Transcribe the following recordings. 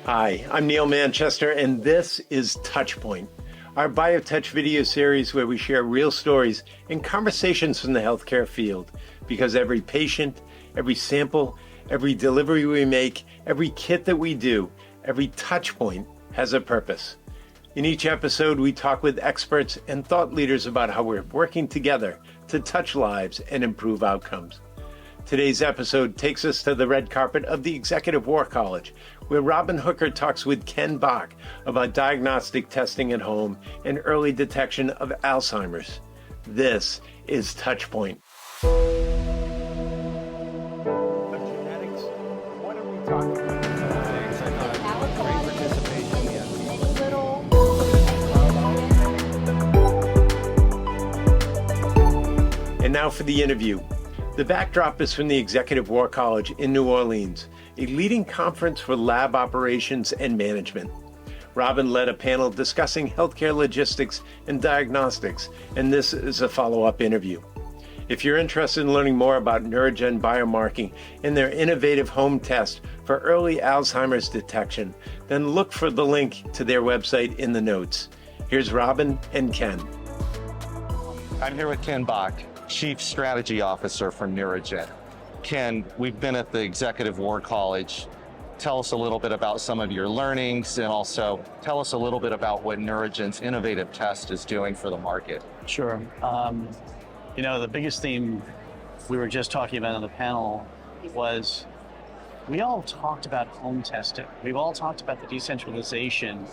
Hi, I'm Neil Manchester, and this is TouchPoint, our BioTouch video series where we share real stories and conversations from the healthcare field. Because every patient, every sample, every delivery we make, every kit that we do, every touchpoint has a purpose. In each episode, we talk with experts and thought leaders about how we're working together to touch lives and improve outcomes. Today's episode takes us to the red carpet of the Executive War College, where Robin Hooker talks with Ken Bahk about diagnostic testing at home and early detection of Alzheimer's. This is TouchPoint. Genetics, what are we talking about? And now for the interview. The backdrop is from the Executive War College in New Orleans, a leading conference for lab operations and management. Robin led a panel discussing healthcare logistics and diagnostics, and this is a follow-up interview. If you're interested in learning more about Neurogen Biomarking and their innovative home test for early Alzheimer's detection, then look for the link to their website in the notes. Here's Robin and Ken. I'm here with Ken Bahk, Chief Strategy Officer for Neurogen. Ken, we've been at the Executive War College. Tell us a little bit about some of your learnings, and also tell us a little bit about what Neurogen's innovative test is doing for the market. Sure. The biggest theme we were just talking about on the panel was we all talked about home testing. We've all talked about the decentralization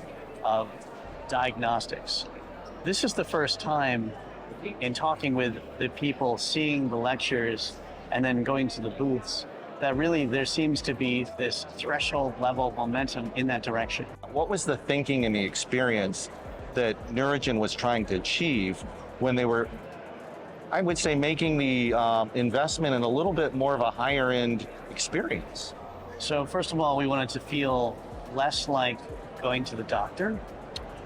of diagnostics. This is the first time in talking with the people, seeing the lectures, and then going to the booths, that really there seems to be this threshold level of momentum in that direction. What was the thinking and the experience that Neurogen was trying to achieve when they were, I would say, making the investment in a little bit more of a higher end experience? So first of all, we wanted to feel less like going to the doctor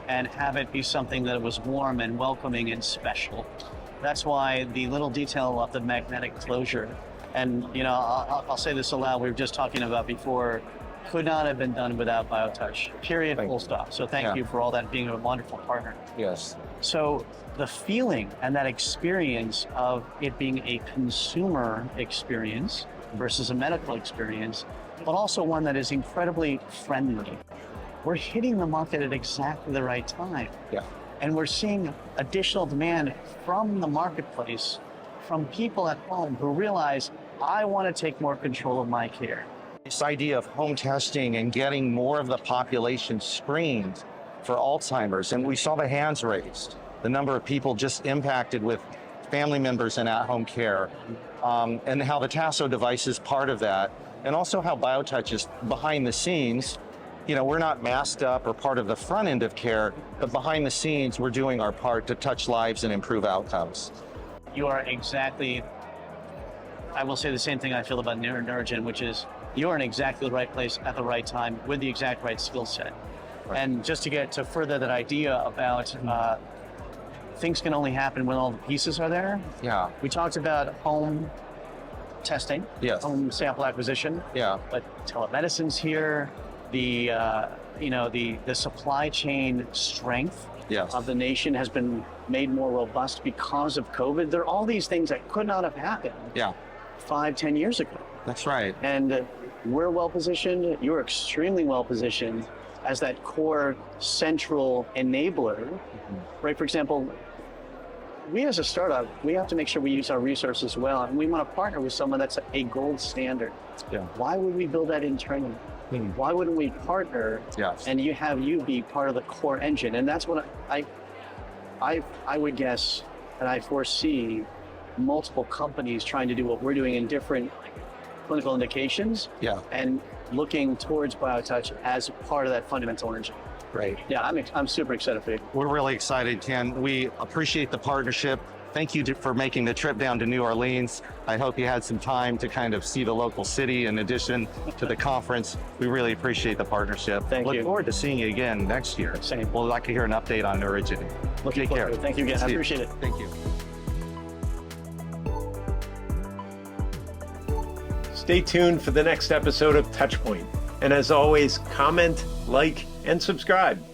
and have it be something that was warm and welcoming and special. That's why the little detail of the magnetic closure, and I'll say this aloud, we were just talking about before, could not have been done without BioTouch, period, full stop. So thank you for all that, being a wonderful partner. Yes. So the feeling and that experience of it being a consumer experience versus a medical experience, but also one that is incredibly friendly. We're hitting the market at exactly the right time. Yeah. And we're seeing additional demand from the marketplace, from people at home who realize, I want to take more control of my care. This idea of home testing and getting more of the population screened for Alzheimer's, and we saw the hands raised, the number of people just impacted with family members in at-home care, and how the Tasso device is part of that, and also how BioTouch is behind the scenes. We're not masked up or part of the front end of care, but behind the scenes, we're doing our part to touch lives and improve outcomes. You are exactly, I will say the same thing I feel about Neurogen, which is you're in exactly the right place at the right time with the exact right skill set. Right. And just to get to further that idea about things can only happen when all the pieces are there. Yeah. We talked about home testing, yes, home sample acquisition. Yeah. But telemedicine's here. The supply chain strength of the nation has been made more robust because of COVID. There are all these things that could not have happened 5-10 years ago. That's right. And we're well positioned. You're extremely well positioned as that core central enabler, right? For example, we as a startup, we have to make sure we use our resources well, and we want to partner with someone that's a gold standard. Yeah. Why would we build that internally? Why wouldn't we partner and have you be part of the core engine? And that's what I would guess, and I foresee multiple companies trying to do what we're doing in different clinical indications and looking towards BioTouch as part of that fundamental engine. Great. Yeah, I'm super excited for you. We're really excited, Ken. We appreciate the partnership. Thank you for making the trip down to New Orleans. I hope you had some time to kind of see the local city in addition to the conference. We really appreciate the partnership. Thank you. Look forward to seeing you again next year. Same. We'll like to hear an update on Neurogen. Take care. Thank you again. I appreciate it. Thank you. Stay tuned for the next episode of TouchPoint. And as always, comment, like, and subscribe.